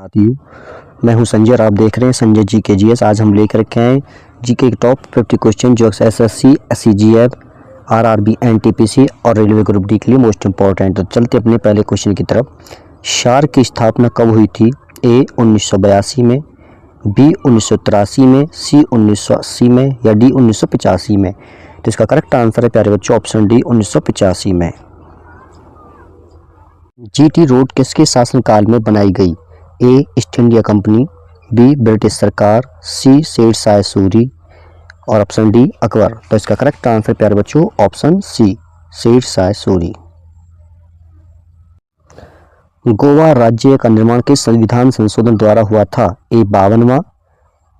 साथी हूँ। मैं हूँ संजय और आप देख रहे हैं संजय जी के जीएस। आज हम लेकर के आए जी के टॉप 50 क्वेश्चन जो एसएससी, एससीजीएफ, आरआरबी, एनटीपीसी और रेलवे ग्रुप डी के लिए मोस्ट इंपॉर्टेंट। तो चलते अपने पहले क्वेश्चन की तरफ। सार्क की स्थापना कब हुई थी? ए 1982 में, बी 1983 में, सी 1980 में या डी 1985 में। तो इसका करेक्ट आंसर है प्यारे बच्चों ऑप्शन डी 1985 में। जीटी रोड किसके शासनकाल में बनाई गई? A East India Company, B British सरकार, सी शेरशाह सूरी और ऑप्शन डी अकबर। तो इसका करेक्ट आंसर प्यारे बच्चों ऑप्शन सी शेरशाह सूरी। गोवा राज्य का निर्माण किस संविधान संशोधन द्वारा हुआ था? ए 52वां,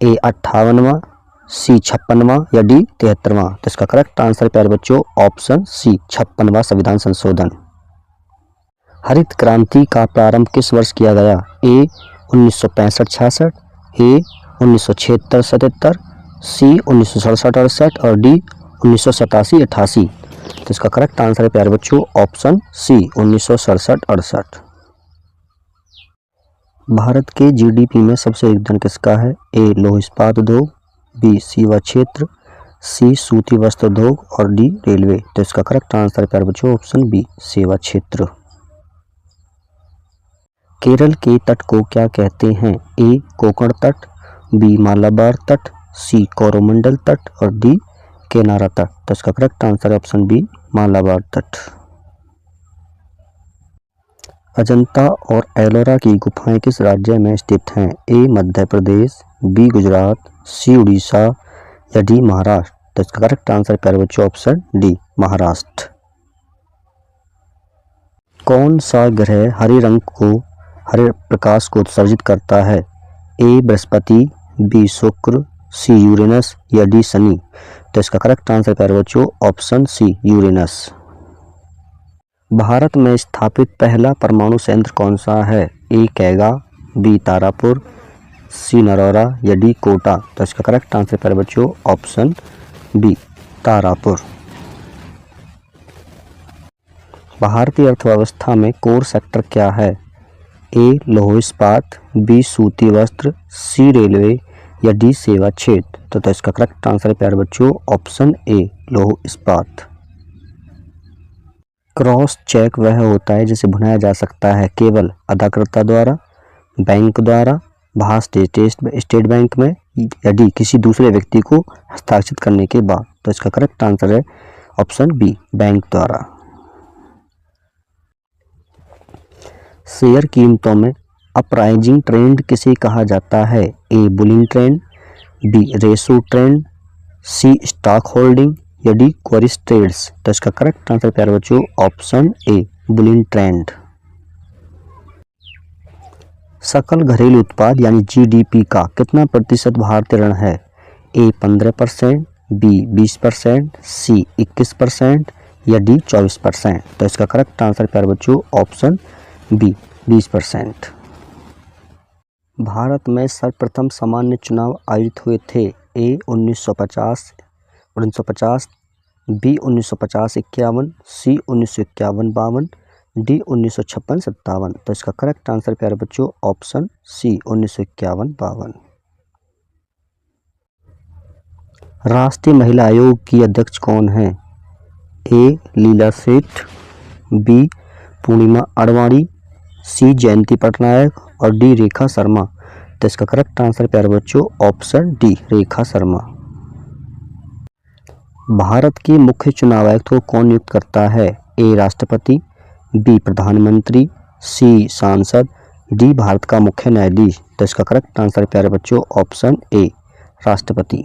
ए 58वां, सी 56वां या डी 73वां। तो इसका करेक्ट आंसर प्यारे बच्चों ऑप्शन सी 56वां संविधान संशोधन। हरित क्रांति का प्रारंभ किस वर्ष किया गया? ए 1965-66, ए 1976-77, सी 1967-68 और डी 1987-88। तो इसका करेक्ट आंसर है प्यारे बच्चों ऑप्शन सी 1967-68। भारत के जीडीपी में सबसे अधिक धन किसका है? ए लौह इस्पात उद्योग, बी सेवा क्षेत्र, सी सूती वस्त्र उद्योग और डी रेलवे। तो इसका करेक्ट आंसर है प्यारे बच्चों ऑप्शन बी सेवा क्षेत्र। केरल के तट को क्या कहते हैं? ए कोंकण तट, बी मालाबार तट, सी कोरोमंडल तट और डी केनारा तट। तो इसका करेक्ट आंसर है ऑप्शन बी मालाबार तट। अजंता और एलोरा की गुफाएं किस राज्य में स्थित हैं? ए मध्य प्रदेश, बी गुजरात, सी उड़ीसा या डी महाराष्ट्र। तो इसका करेक्ट आंसर प्यारे बच्चों ऑप्शन डी महाराष्ट्र। कौन सा ग्रह हरे प्रकाश को उत्सर्जित करता है? ए बृहस्पति, बी शुक्र, सी यूरेनस या डी शनि। तो इसका करेक्ट आंसर प्यारे बच्चों ऑप्शन सी यूरेनस। भारत में स्थापित पहला परमाणु संयंत्र कौन सा है? ए कैगा, बी तारापुर, सी नरौरा या डी कोटा। तो इसका करेक्ट आंसर प्यारे बच्चों ऑप्शन बी तारापुर। भारतीय अर्थव्यवस्था में कोर सेक्टर क्या है? ए लौह इस्पात, बी सूती वस्त्र, सी रेलवे या डी सेवा क्षेत्र। तो इसका करेक्ट आंसर है प्यारे बच्चों ऑप्शन ए लौह इस्पात। क्रॉस चेक वह होता है जिसे भुनाया जा सकता है केवल अदाकर्ता द्वारा, बैंक द्वारा, भारतीय स्टेट बैंक में या डी किसी दूसरे व्यक्ति को हस्ताक्षरित करने के बाद। तो इसका करेक्ट आंसर है ऑप्शन बी बैंक द्वारा। शेयर कीमतों में अपराइजिंग ट्रेंड किसे कहा जाता है? A bulling trend, B ratio trend, C stock holding या डी क्वेरीज ट्रेड्स। तो इसका करेक्ट आंसर प्यारे बच्चों ऑप्शन ए बुलिंग ट्रेंड। सकल घरेलू उत्पाद यानी जीडीपी का कितना प्रतिशत भारतीय ऋण है? ए 15%, बी 20%, सी 21% या डी 24%। तो इसका करेक्ट आंसर प्यारे बच्चों ऑप्शन बी 20%। भारत में सर्वप्रथम सामान्य चुनाव आयोजित हुए थे? ए 1950, बी 1950-51, सी 1951-52, डी 1956-57। तो इसका करेक्ट आंसर प्यारे बच्चों ऑप्शन सी 1951-52। राष्ट्रीय महिला आयोग की अध्यक्ष कौन है? ए लीला सेठ, बी पूर्णिमा अडवाणी, सी जयंती पटनायक और डी रेखा शर्मा। तो इसका करेक्ट आंसर प्यारे बच्चों ऑप्शन डी रेखा शर्मा। भारत के मुख्य चुनाव आयुक्त को कौन नियुक्त करता है? ए राष्ट्रपति, बी प्रधानमंत्री, सी सांसद, डी भारत का मुख्य न्यायाधीश। तो इसका करेक्ट आंसर प्यारे बच्चों ऑप्शन ए राष्ट्रपति।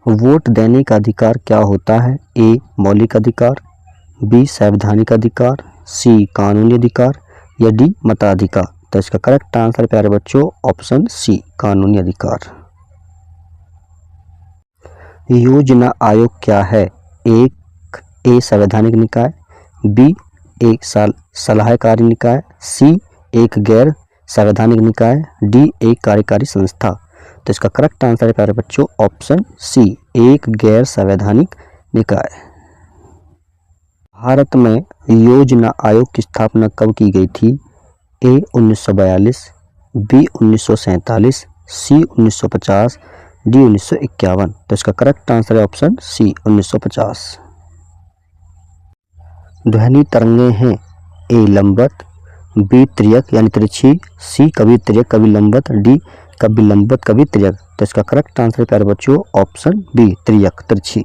वोट देने का अधिकार क्या होता है? ए मौलिक अधिकार, बी संवैधानिक अधिकार, सी कानूनी अधिकार या डी मताधिकार। तो इसका करेक्ट आंसर प्यारे बच्चों ऑप्शन सी कानूनी अधिकार। योजना आयोग क्या है? एक ए संवैधानिक निकाय, बी एक सलाहकारी निकाय, सी एक गैर संवैधानिक निकाय, डी एक कार्यकारी संस्था। तो इसका करेक्ट आंसर है प्यारे बच्चों ऑप्शन सी एक गैर संवैधानिक निकाय। भारत में योजना आयोग की स्थापना कब की गई थी? ए 1942, बी 1947, सी 1950, डी 1951। तो इसका करेक्ट आंसर है ऑप्शन सी 1950। ध्वनि तरंगे हैं ए लंबवत, बी तिर्यक यानी तिरछी, सी कभी तिर्यक कभी लंबवत, डी कभी लंबवत कभी तिर्यक। तो इसका करेक्ट आंसर है प्यारे बच्चों ऑप्शन बी तिर्यक तिरछी।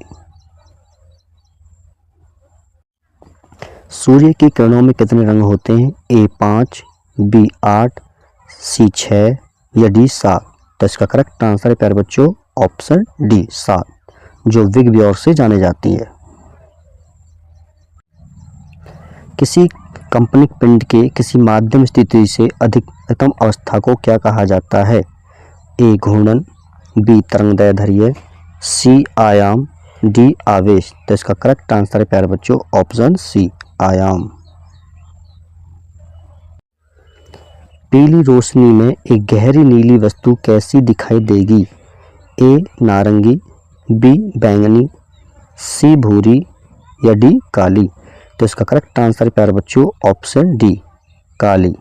सूर्य की किरणों में कितने रंग होते हैं? ए 5, बी 8, सी 6 या डी 7। तो इसका करेक्ट आंसर है प्यारे बच्चों ऑप्शन डी 7, जो विगव्योर से जाने जाती है। किसी कंपनिक पिंड के किसी माध्यम स्थिति से अधिकतम अवस्था को क्या कहा जाता है? ए घूर्णन, बी तरंगदैर्ध्य, सी आयाम, डी आवेश। तो इसका करेक्ट आंसर है प्यारे बच्चों ऑप्शन सी आयाम। पीली रोशनी में एक गहरी नीली वस्तु कैसी दिखाई देगी? ए नारंगी, बी बैंगनी, सी भूरी या डी काली। तो इसका करेक्ट आंसर प्यारे बच्चों ऑप्शन डी काली।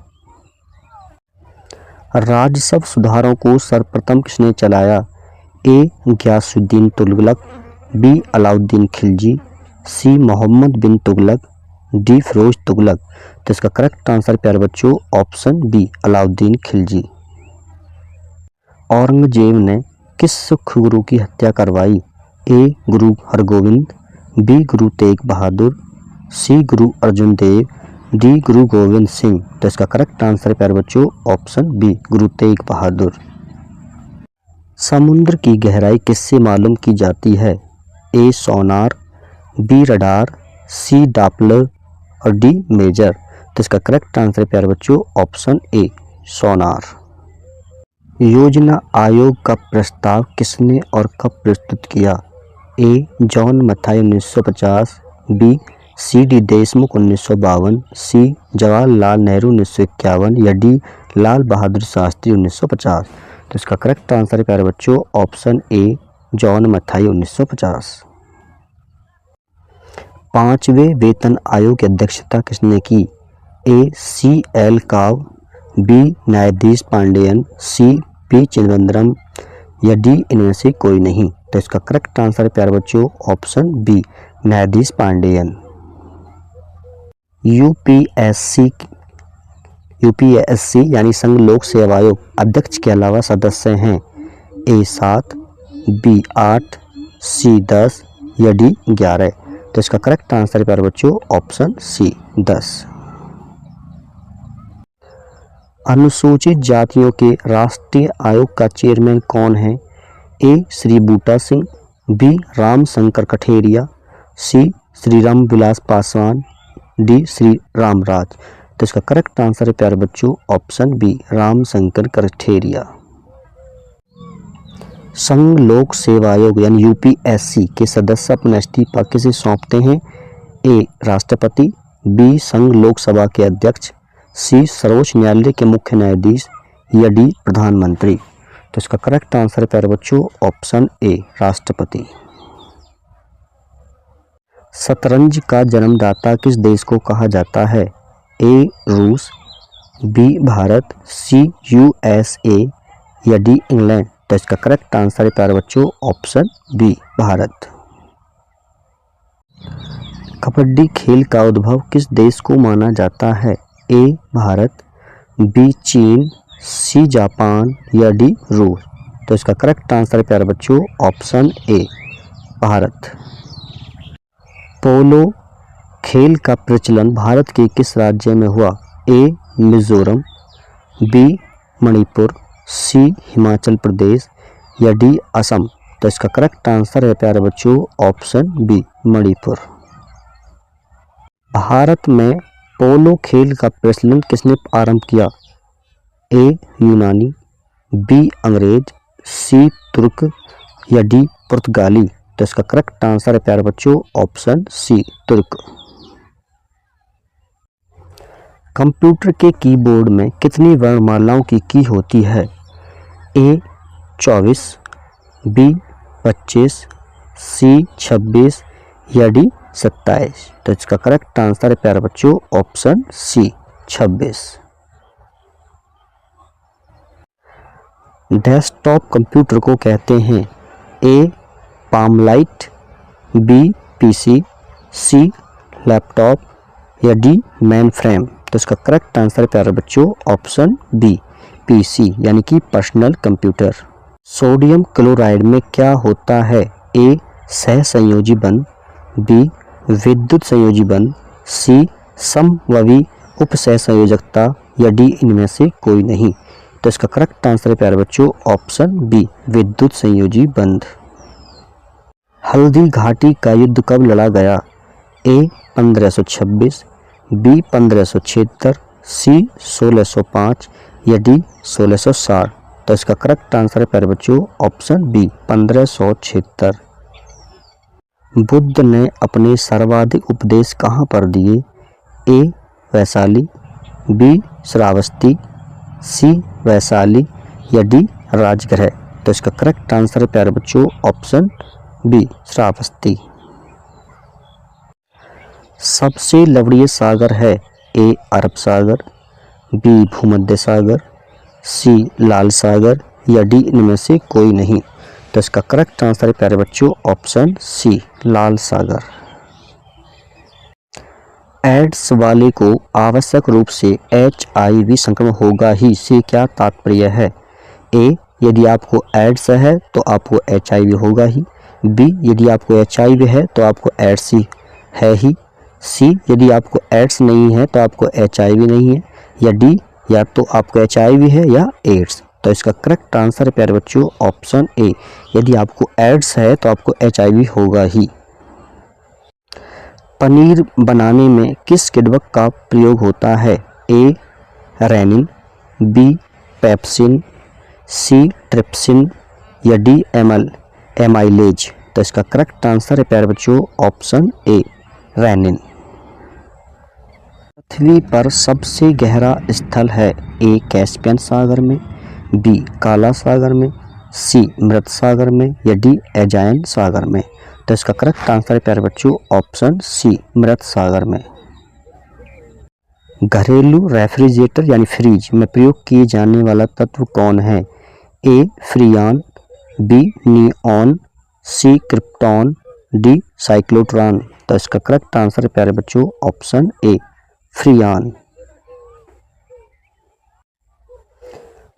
राजस्व सुधारों को सर्वप्रथम किसने चलाया? ए गयासुद्दीन तुगलक, बी अलाउद्दीन खिलजी, सी मोहम्मद बिन तुगलक, डी फिरोज तुगलक। तो इसका करेक्ट आंसर प्यारे बच्चों ऑप्शन बी अलाउद्दीन खिलजी। औरंगजेब ने किस सिख गुरु की हत्या करवाई? ए गुरु हरगोविंद, बी गुरु तेग बहादुर, सी गुरु अर्जुन देव, डी गुरु गोविंद सिंह। तो इसका करेक्ट आंसर प्यारे बच्चों ऑप्शन बी गुरु तेग बहादुर। समुद्र की गहराई किससे मालूम की जाती है? ए सोनार, बी रडार, सी डॉपलर और डी मेजर। तो इसका करेक्ट आंसर प्यारे बच्चों ऑप्शन ए सोनार। योजना आयोग का प्रस्ताव किसने और कब प्रस्तुत किया? A John Mathai 1950, B C D Deshmukh 1952, C Jawaharlal Nehru 1951 या डी लाल बहादुर शास्त्री 1950। तो इसका करेक्ट आंसर है प्यारे बच्चों ऑप्शन ए जॉन मथाई 1950। पांचवें वेतन आयोग की अध्यक्षता किसने की? ए सी एल काव, बी न्यायाधीश पांडेयन, सी पी चिदम्बरम या डी इनमें से कोई नहीं। तो इसका करेक्ट आंसर है प्यारे बच्चों ऑप्शन बी न्यायाधीश पांडेयन। यूपीएससी यानी संघ लोक सेवा आयोग अध्यक्ष के अलावा सदस्य हैं ए 7, बी 8, सी 10 या डी 11। तो इसका करेक्ट आंसर है प्यारे बच्चों ऑप्शन सी 10। अनुसूचित जातियों के राष्ट्रीय आयोग का चेयरमैन कौन है? ए श्री बूटा सिंह, बी राम शंकर कठेरिया, सी श्री राम विलास पासवान, डी श्री रामराज। तो इसका करेक्ट आंसर है प्यारे बच्चों ऑप्शन बी राम शंकर कठेरिया। संघ लोक सेवा आयोग यानी यूपीएससी के सदस्य अपना इस्तीफा किसे सौंपते हैं? ए राष्ट्रपति, बी संघ लोकसभा के अध्यक्ष, सी सर्वोच्च न्यायालय के मुख्य न्यायाधीश या डी प्रधानमंत्री। तो इसका करेक्ट आंसर है प्यारे बच्चों ऑप्शन ए राष्ट्रपति। शतरंज का जन्मदाता किस देश को कहा जाता है? ए रूस, बी भारत, सी यूएसए या डी इंग्लैंड। तो इसका करेक्ट आंसर है प्यारे बच्चों ऑप्शन बी भारत। कबड्डी खेल का उद्भव किस देश को माना जाता है? ए भारत, बी चीन, सी जापान या डी रूस। तो इसका करेक्ट आंसर है प्यारे बच्चों ऑप्शन ए भारत। पोलो खेल का प्रचलन भारत के किस राज्य में हुआ? ए मिजोरम, बी मणिपुर, सी हिमाचल प्रदेश या डी असम। तो इसका करेक्ट आंसर है प्यारे बच्चों ऑप्शन बी मणिपुर। भारत में पोलो खेल का प्रचलन किसने आरंभ किया? ए यूनानी, बी अंग्रेज, सी तुर्क या डी पुर्तगाली। तो इसका करेक्ट आंसर है प्यारे बच्चों ऑप्शन सी तुर्क। कंप्यूटर के कीबोर्ड में कितनी वर्णमालाओं की की होती है? ए 24, बी 25, सी 26 या डी 27। तो इसका करेक्ट आंसर है प्यारे बच्चों ऑप्शन सी 26। डेस्कटॉप कंप्यूटर को कहते हैं? ए पामलाइट, बी पीसी, सी लैपटॉप या डी मेन फ्रेम। तो इसका करेक्ट आंसर प्यारे बच्चों ऑप्शन बी पीसी यानी कि पर्सनल कंप्यूटर। सोडियम क्लोराइड में क्या होता है? ए सहसंयोजी बंध, बी विद्युत संयोजी बंध, सी समवर्ती उपसहसंयोजकता या डी इनमें से कोई नहीं। तो इसका करेक्ट आंसर है प्यारे बच्चों ऑप्शन बी विद्युत संयोजी बंध। हल्दी घाटी का युद्ध कब लड़ा गया? ए 1526, बी 1576, सी 1605 या डी 1660। तो इसका करेक्ट आंसर है प्यारे बच्चों ऑप्शन बी 1576। बुद्ध ने अपने सर्वाधिक उपदेश कहाँ पर दिए? ए वैशाली, बी श्रावस्ती, सी वैशाली या डी राजगृह। तो इसका करेक्ट आंसर है प्यारे बच्चों ऑप्शन बी श्रावस्ती। सबसे लवणीय सागर है? ए अरब सागर, बी भूमध्य सागर, सी लाल सागर या डी इनमें से कोई नहीं। तो इसका करेक्ट आंसर है प्यारे बच्चों ऑप्शन सी लाल सागर। एड्स वाले को आवश्यक रूप से HIV संक्रमण होगा ही से क्या तात्पर्य है? ए यदि आपको एड्स है तो आपको HIV होगा ही, बी यदि आपको HIV है तो आपको एड्स है ही, सी यदि आपको एड्स नहीं है तो आपको HIV नहीं है, या डी या तो आपको HIV है या एड्स। तो इसका करेक्ट आंसर है प्यारे बच्चों ऑप्शन ए यदि आपको एड्स है तो आपको HIV होगा ही। पनीर बनाने में किस किण्वक का प्रयोग होता है? ए रेनिन, बी पेप्सिन, सी ट्रिप्सिन या डी एमाइलेज। तो इसका करेक्ट आंसर है प्यारे बच्चों ऑप्शन ए रेनिन। पृथ्वी पर सबसे गहरा स्थल है? ए कैस्पियन सागर में, बी काला सागर में, सी मृत सागर में या डी एजायन सागर में। तो इसका करेक्ट आंसर है प्यारे बच्चों ऑप्शन सी मृत सागर में। घरेलू रेफ्रिजरेटर यानी फ्रिज में प्रयोग किए जाने वाला तत्व कौन है? ए फ्रियान, बी नियॉन, सी क्रिप्टॉन, डी साइक्लोट्रॉन। तो इसका करेक्ट आंसर है प्यारे बच्चों ऑप्शन ए फ्रियान।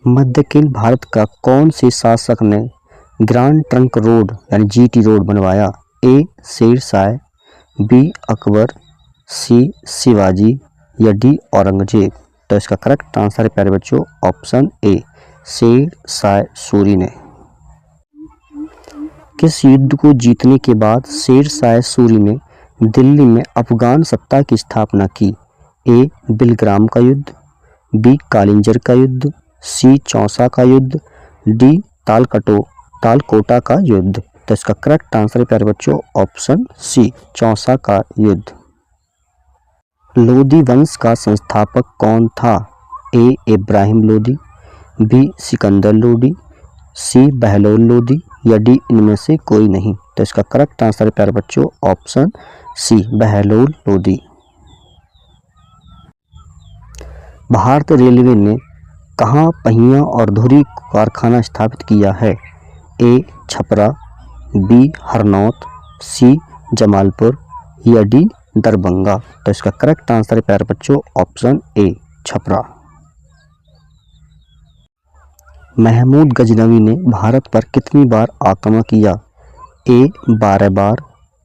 मध्यकालीन भारत का कौन से शासक ने ग्रैंड ट्रंक रोड यानी GT रोड बनवाया? ए शेरशाह, बी अकबर, सी शिवाजी या डी औरंगजेब। तो इसका करेक्ट आंसर है प्यारे बच्चों ऑप्शन ए शेरशाह सूरी ने। किस युद्ध को जीतने के बाद शेरशाह सूरी ने दिल्ली में अफगान सत्ता की स्थापना की? ए बिलग्राम का युद्ध, बी कालिंजर का युद्ध, सी चौसा का युद्ध, डी तालकोटा का युद्ध। तो इसका करेक्ट आंसर है प्यारे बच्चों ऑप्शन सी चौसा का युद्ध। लोदी वंश का संस्थापक कौन था? ए इब्राहिम लोदी, बी सिकंदर लोदी, सी बहलोल लोदी या डी इनमें से कोई नहीं। तो इसका करेक्ट आंसर है प्यारे बच्चों ऑप्शन सी बहलोल लोदी। भारतीय रेलवे ने कहाँ पहिया और धुरी कारखाना स्थापित किया है? ए छपरा, बी हरनौत, सी जमालपुर या डी दरभंगा। तो इसका करेक्ट आंसर है प्यारे बच्चों ऑप्शन ए छपरा। महमूद गजनवी ने भारत पर कितनी बार आक्रमण किया? ए 12 बार,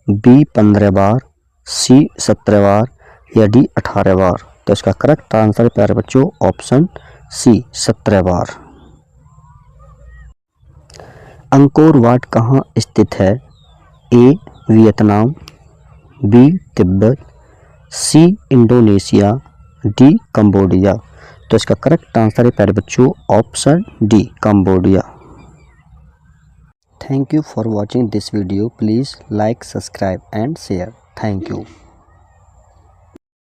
बी 15 बार, सी 17 बार या डी 18 बार। तो इसका करेक्ट आंसर है प्यारे बच्चों ऑप्शन सी 17 बार। अंकोर वाट कहाँ स्थित है? A Vietnam, B Tibet, C Indonesia, D Cambodia. तो इसका करेक्ट आंसर है प्यारे बच्चों option D Cambodia. Thank you for watching this video. Please like, subscribe and share. Thank you.